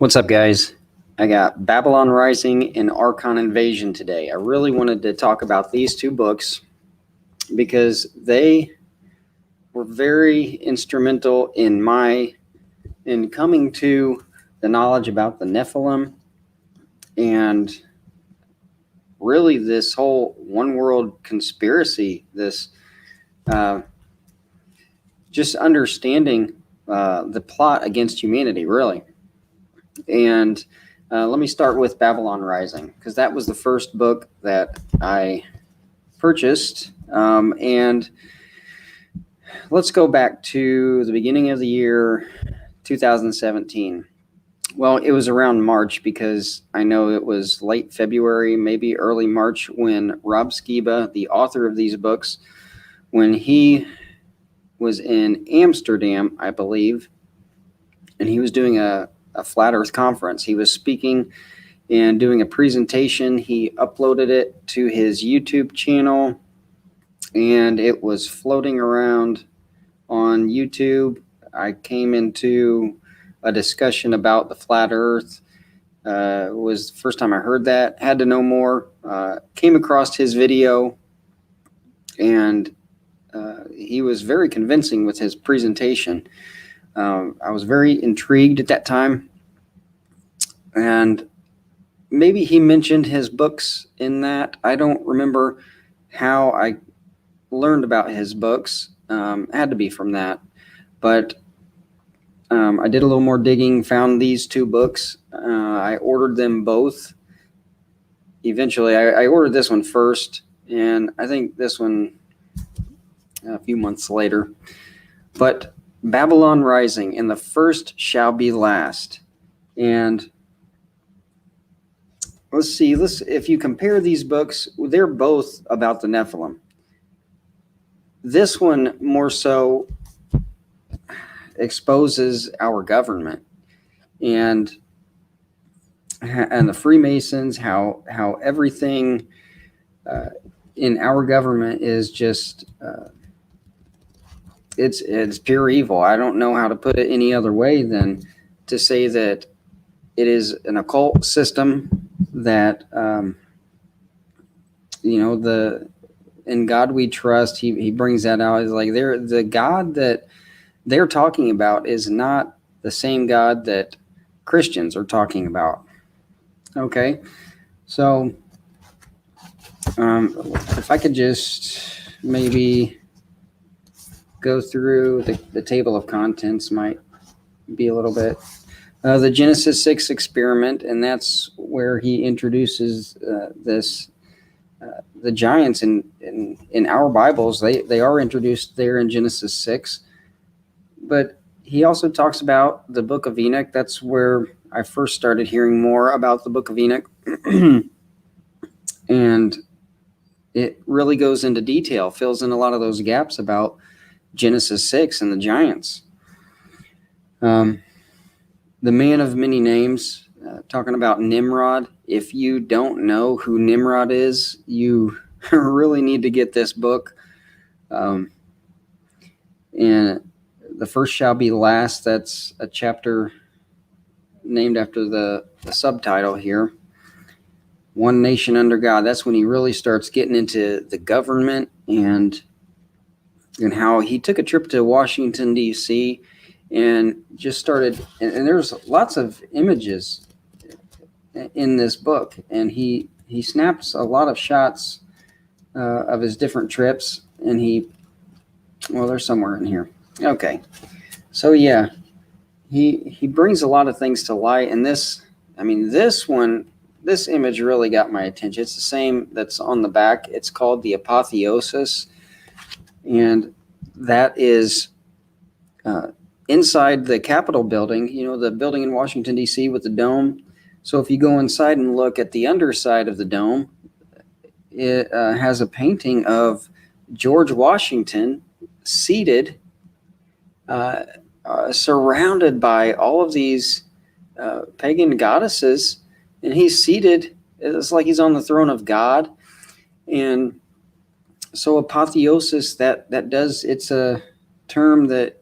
What's up, guys? I got Babylon Rising and Archon Invasion today. I really wanted to talk about these two books because they were very instrumental in coming to the knowledge about the Nephilim and really this whole one world conspiracy, this just understanding the plot against humanity, really. And let me start with Babylon Rising, because that was the first book that I purchased. And let's go back to the beginning of the year 2017. Well, it was around March, because I know it was late February, maybe early March, when Rob Skiba, the author of these books, when he was in Amsterdam, I believe, and he was doing a Flat Earth conference. He was speaking and doing a presentation. He uploaded it to his YouTube channel, and it was floating around on YouTube. I came into a discussion about the Flat Earth. It was the first time I heard that. Had to know more. Came across his video, and he was very convincing with his presentation. I was very intrigued at that time. And maybe he mentioned his books in that. I don't remember how I learned about his books. Had to be from that. But I did a little more digging, found these two books. I ordered them both. Eventually, I ordered this one first, and I think this one a few months later. But Babylon Rising, and the first shall be last. And let's see, if you compare these books, they're both about the Nephilim. This one more so exposes our government and the Freemasons, how everything in our government is just it's pure evil. I don't know how to put it any other way than to say that it is an occult system that in God we trust. He brings that out. It's like the God that they're talking about is not the same God that Christians are talking about. Okay, so if I could just maybe go through the table of contents, might be a little bit. The Genesis 6 experiment, and that's where he introduces the giants in our Bibles. They are introduced there in Genesis 6. But he also talks about the Book of Enoch. That's where I first started hearing more about the Book of Enoch. And it really goes into detail, fills in a lot of those gaps about Genesis 6 and the giants. The man of many names, talking about Nimrod. If you don't know who Nimrod is, you really need to get this book. And the first shall be last. That's a chapter named after the subtitle here. One nation under God. That's when he really starts getting into the government and how he took a trip to Washington, D.C., and just started, and there's lots of images in this book, and he snaps a lot of shots of his different trips, and they're somewhere in here. Okay, so yeah, he brings a lot of things to light, and this image really got my attention. It's the same that's on the back. It's called the Apotheosis, and that is inside the Capitol building, the building in Washington, D.C. with the dome. So if you go inside and look at the underside of the dome, it has a painting of George Washington seated, surrounded by all of these pagan goddesses, and he's seated. It's like he's on the throne of God. And so apotheosis, it's a term that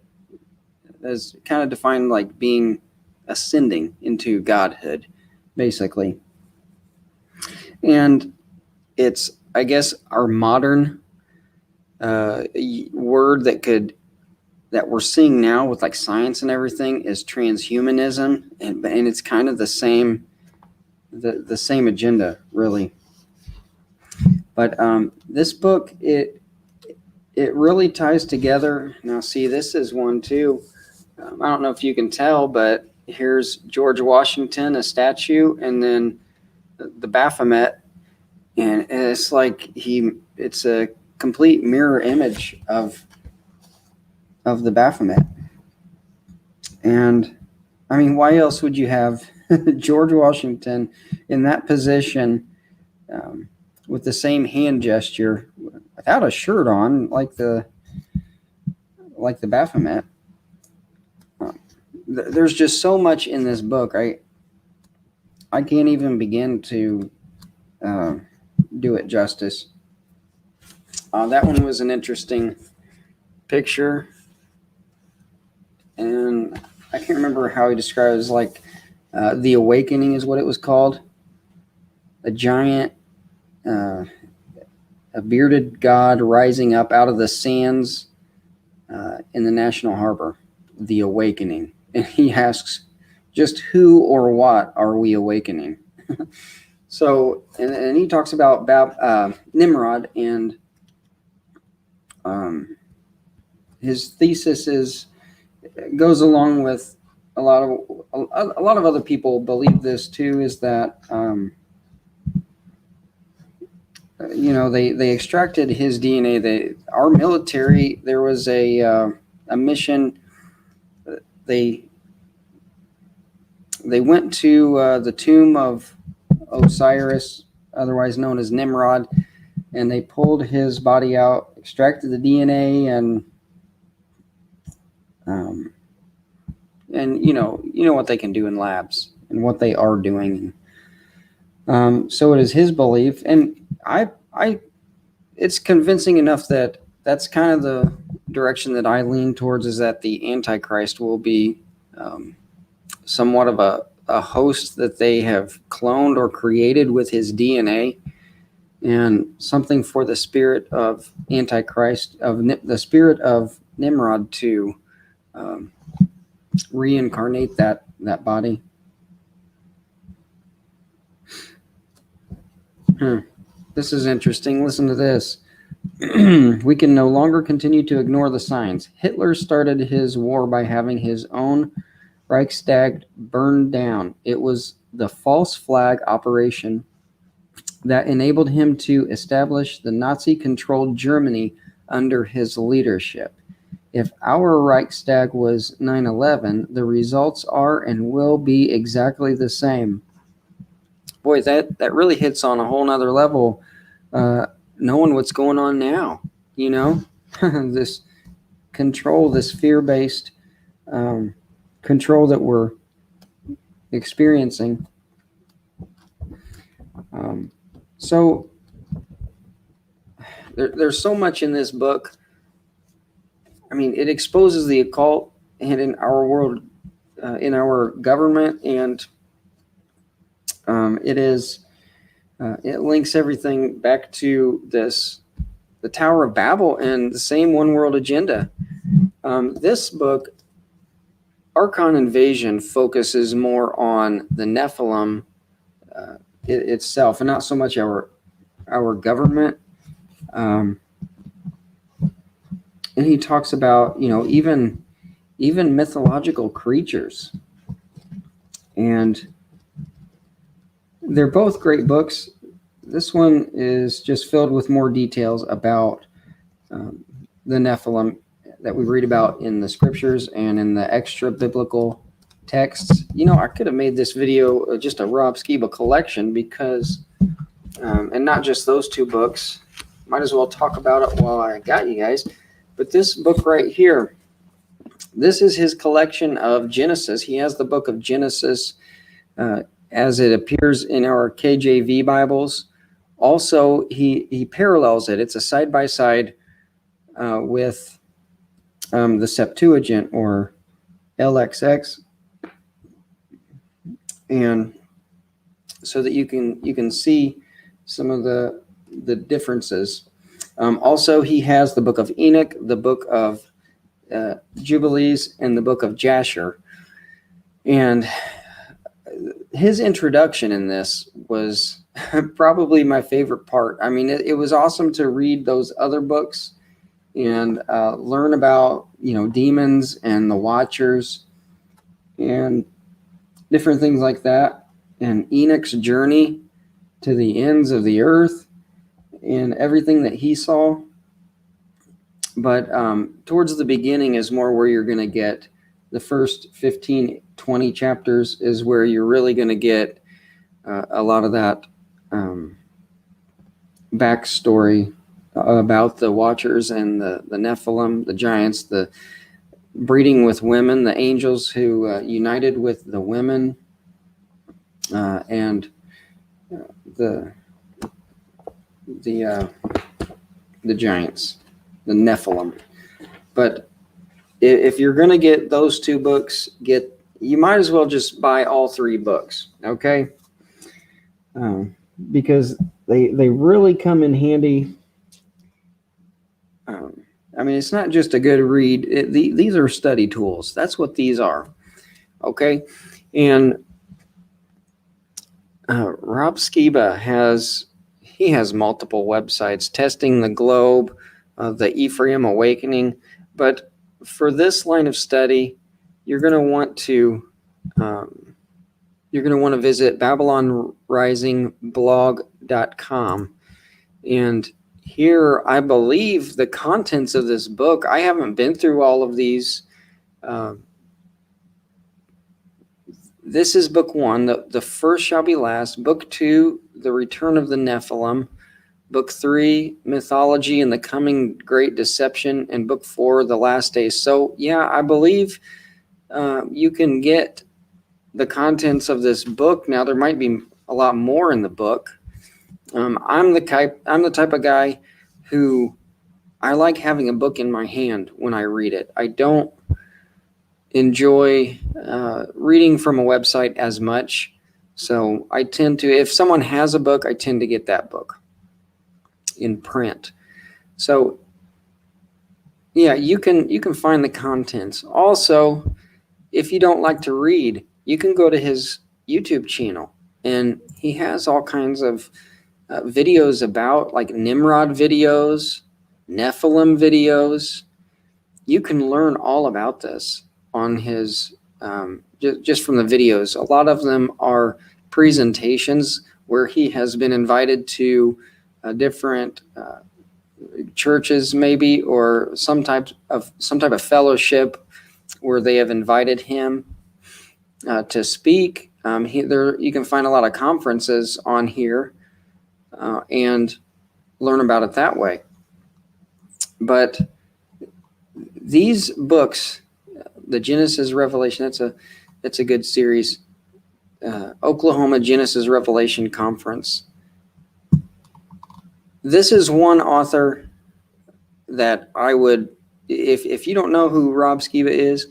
is kind of defined like being ascending into godhood, basically. And it's, I guess, our modern word that we're seeing now with like science and everything is transhumanism, and it's kind of the same agenda, really. But this book, it really ties together. Now, see, this is one too. I don't know if you can tell, but here's George Washington, a statue, and then the Baphomet, and it's like it's a complete mirror image of the Baphomet. And I mean, why else would you have George Washington in that position with the same hand gesture without a shirt on, like the Baphomet? There's just so much in this book. I can't even begin to do it justice. That one was an interesting picture, and I can't remember how he describes, like the awakening is what it was called. A giant, a bearded god rising up out of the sands in the National Harbor. The awakening. And he asks, just who or what are we awakening? So, and he talks about Nimrod, and his thesis goes along with a lot of other people believe this too, is that they extracted his DNA. Our military, there was a mission. They went to the tomb of Osiris, otherwise known as Nimrod, and they pulled his body out, extracted the DNA, and you know what they can do in labs and what they are doing. So it is his belief, and it's convincing enough that that's kind of the direction that I lean towards, is that the Antichrist will be somewhat of a host that they have cloned or created with his DNA, and something for the spirit of Antichrist, the spirit of Nimrod, to reincarnate that body. This is interesting. Listen to this. We can no longer continue to ignore the signs. Hitler started his war by having his own Reichstag burned down. It was the false flag operation that enabled him to establish the Nazi-controlled Germany under his leadership. If our Reichstag was 9/11, the results are and will be exactly the same. Boy, that really hits on a whole nother level, knowing what's going on now. This control, this fear-based control that we're experiencing. So there's so much in this book. I mean, it exposes the occult and in our world, in our government, and it links everything back to the Tower of Babel and the same one world agenda. This book, Archon Invasion, focuses more on the Nephilim itself, and not so much our government. And he talks about, even mythological creatures. And they're both great books. This one is just filled with more details about the Nephilim that we read about in the scriptures and in the extra biblical texts. I could have made this video just a Rob Skiba collection, because, and not just those two books. Might as well talk about it while I got you guys. But this book right here, this is his collection of Genesis. He has the book of Genesis as it appears in our KJV Bibles. Also, he parallels it. It's a side-by-side with the Septuagint, or LXX. and so that you can see some of the differences. Also, he has the Book of Enoch, the Book of Jubilees, and the Book of Jasher. And his introduction in this was probably my favorite part. I mean, it was awesome to read those other books and learn about, demons and the Watchers and different things like that, and Enoch's journey to the ends of the earth and everything that he saw. But towards the beginning is more where you're going to get the first 15, 20 chapters is where you're really going to get a lot of that backstory about the Watchers and the Nephilim, the giants, the breeding with women, the angels who united with the women, and the giants, the Nephilim. But if you're going to get those two books, you might as well just buy all three books, okay? Because they really come in handy. I mean, it's not just a good read. These are study tools. That's what these are, okay? And Rob Skiba has multiple websites, Testing the Globe, the Ephraim Awakening. But for this line of study, you're going to want to visit BabylonRisingBlog.com. And here, I believe the contents of this book, I haven't been through all of these. This is book 1, the first shall be last. Book 2, the return of the Nephilim. Book 3, mythology and the coming great deception. And book 4, the last days. So, yeah, I believe you can get the contents of this book. Now, there might be a lot more in the book. I'm the type of guy who I like having a book in my hand when I read it. I don't enjoy reading from a website as much, so I tend to, if someone has a book, I tend to get that book in print. So yeah, you can find the contents. Also, if you don't like to read, you can go to his YouTube channel, and he has all kinds of videos about, like, Nimrod videos, Nephilim videos. You can learn all about this on his just from the videos. A lot of them are presentations where he has been invited to different churches, maybe, or some type of fellowship where they have invited him to speak. You can find a lot of conferences on here and learn about it that way. But these books, the Genesis Revelation, that's a good series. Oklahoma Genesis Revelation Conference. This is one author that I would, if you don't know who Rob Skiba is,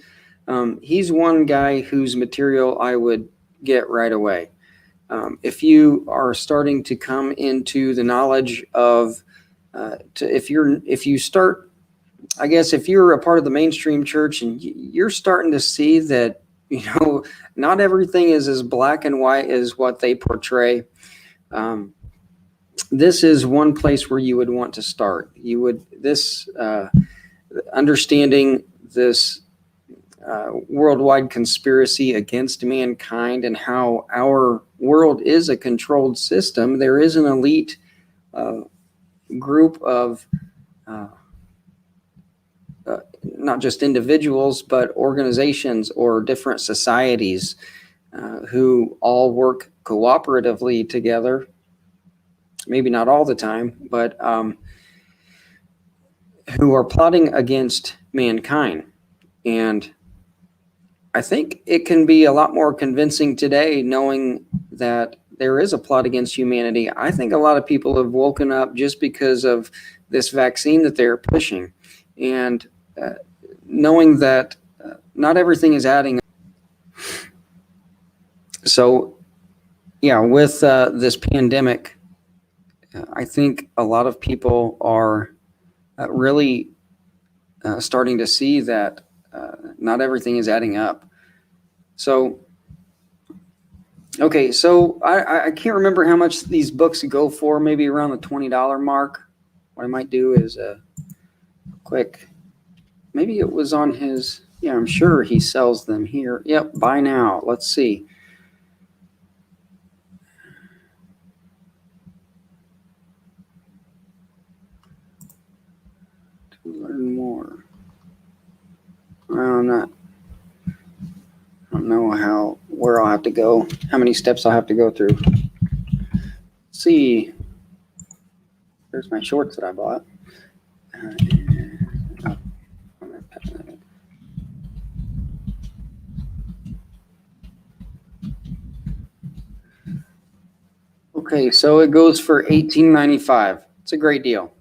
he's one guy whose material I would get right away. If you are starting to come into the knowledge of, if you're a part of the mainstream church and you're starting to see that, not everything is as black and white as what they portray, this is one place where you would want to start. Understanding this worldwide conspiracy against mankind and how our world is a controlled system. There is an elite group of not just individuals, but organizations or different societies who all work cooperatively together. Maybe not all the time, but who are plotting against mankind. And I think it can be a lot more convincing today knowing that there is a plot against humanity. I think a lot of people have woken up just because of this vaccine that they're pushing. And knowing that not everything is adding up. So, yeah, with this pandemic, I think a lot of people are really starting to see that not everything is adding up. So, okay, so I can't remember how much these books go for, maybe around the $20 mark. What I might do is quick, maybe it was on his, yeah, I'm sure he sells them here. Yep, buy now. Let's see. To learn more. I'm not, I don't know where I'll have to go, how many steps I'll have to go through. Let's see. There's my shorts that I bought. Okay, so it goes for $18.95. It's a great deal.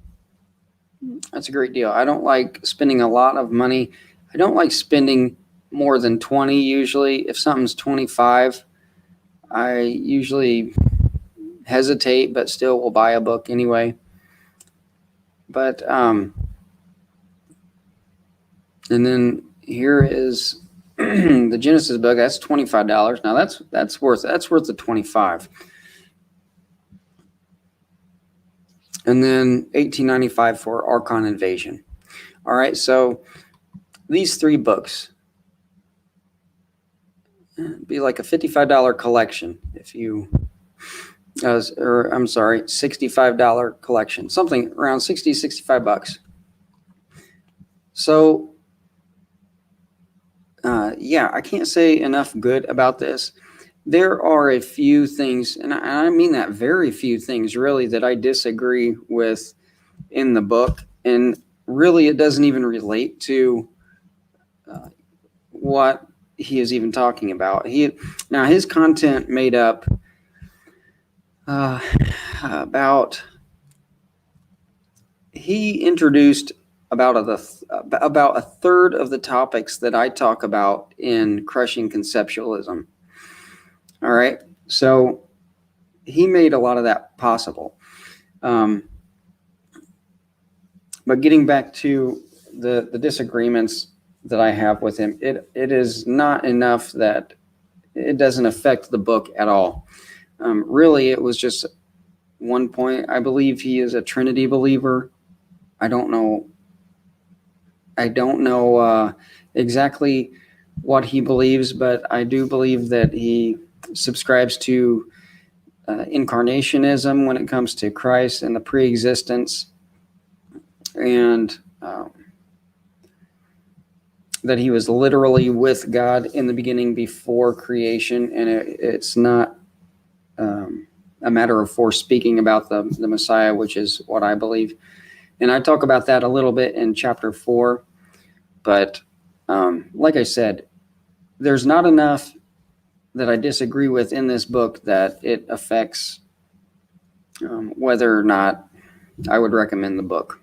That's a great deal. I don't like spending a lot of money. I don't like spending more than 20 usually. If something's 25, I usually hesitate, but still will buy a book anyway. But and then here is the Genesis book. That's $25. Now that's worth the 25. And then $18.95 for Archon Invasion. All right, so these 3 books be like a $55 collection if you, or I'm sorry, $65 collection, something around 60, 65 bucks. So, yeah, I can't say enough good about this. There are a few things, and I mean that, very few things really, that I disagree with in the book. And really, it doesn't even relate to what he is even talking about. Now, his content made up he introduced about a third of the topics that I talk about in Crushing Conceptualism. All right, so he made a lot of that possible. But getting back to the disagreements that I have with him, it is not enough that it doesn't affect the book at all. Really, it was just one point. I believe he is a Trinity believer. I don't know exactly what he believes, but I do believe that he subscribes to incarnationism when it comes to Christ and the pre-existence, and that he was literally with God in the beginning before creation, and it's not a matter of force speaking about the Messiah, which is what I believe. And I talk about that a little bit in chapter 4, but like I said, there's not enough that I disagree with in this book that it affects whether or not I would recommend the book.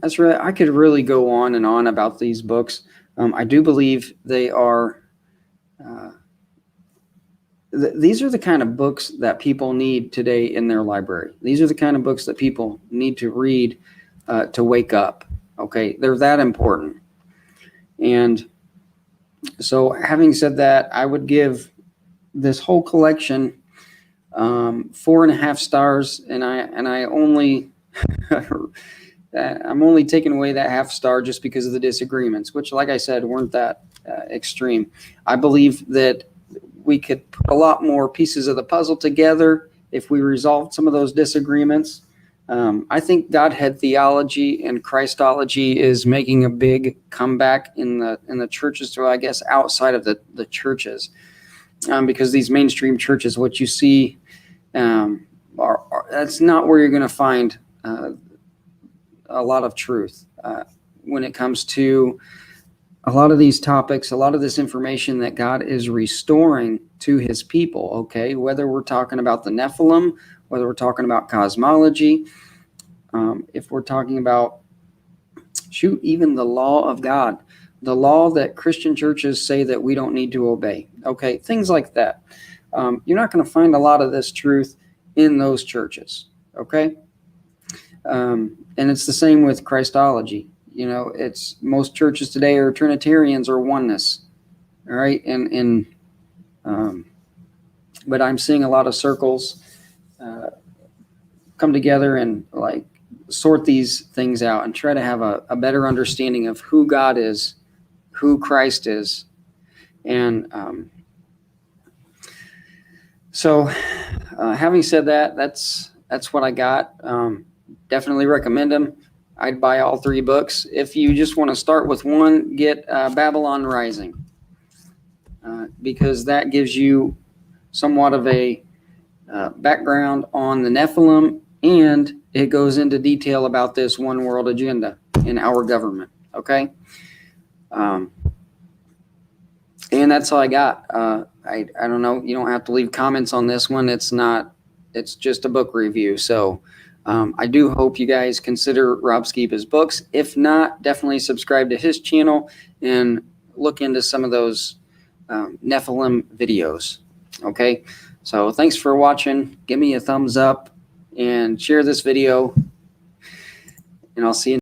That's right. I could really go on and on about these books. I do believe they are. These are the kind of books that people need today in their library. These are the kind of books that people need to read to wake up. Okay, they're that important. And so, having said that, I would give this whole collection 4.5 stars, and I only I'm only taking away that half star just because of the disagreements, which, like I said, weren't that extreme. I believe that we could put a lot more pieces of the puzzle together if we resolved some of those disagreements. I think Godhead theology and Christology is making a big comeback in the churches, so I guess outside of the churches, because these mainstream churches, what you see, that's not where you're going to find a lot of truth when it comes to a lot of these topics, a lot of this information that God is restoring to his people, okay? Whether we're talking about the Nephilim, whether we're talking about cosmology, if we're talking about, even the law of God, the law that Christian churches say that we don't need to obey. Okay, things like that. You're not going to find a lot of this truth in those churches. Okay, and it's the same with Christology. You know, it's most churches today are Trinitarians or oneness. All right, but I'm seeing a lot of circles come together and like sort these things out and try to have a better understanding of who God is, who Christ is. And so having said that, that's what I got. Definitely recommend them. I'd buy all 3 books. If you just want to start with one, get Babylon Rising, because that gives you somewhat of a background on the Nephilim, and it goes into detail about this one world agenda in our government. Okay. And that's all I got. I don't know. You don't have to leave comments on this one. It's just a book review. So I do hope you guys consider Rob Skiba's books. If not, definitely subscribe to his channel and look into some of those Nephilim videos. Okay. So thanks for watching. Give me a thumbs up and share this video, and I'll see you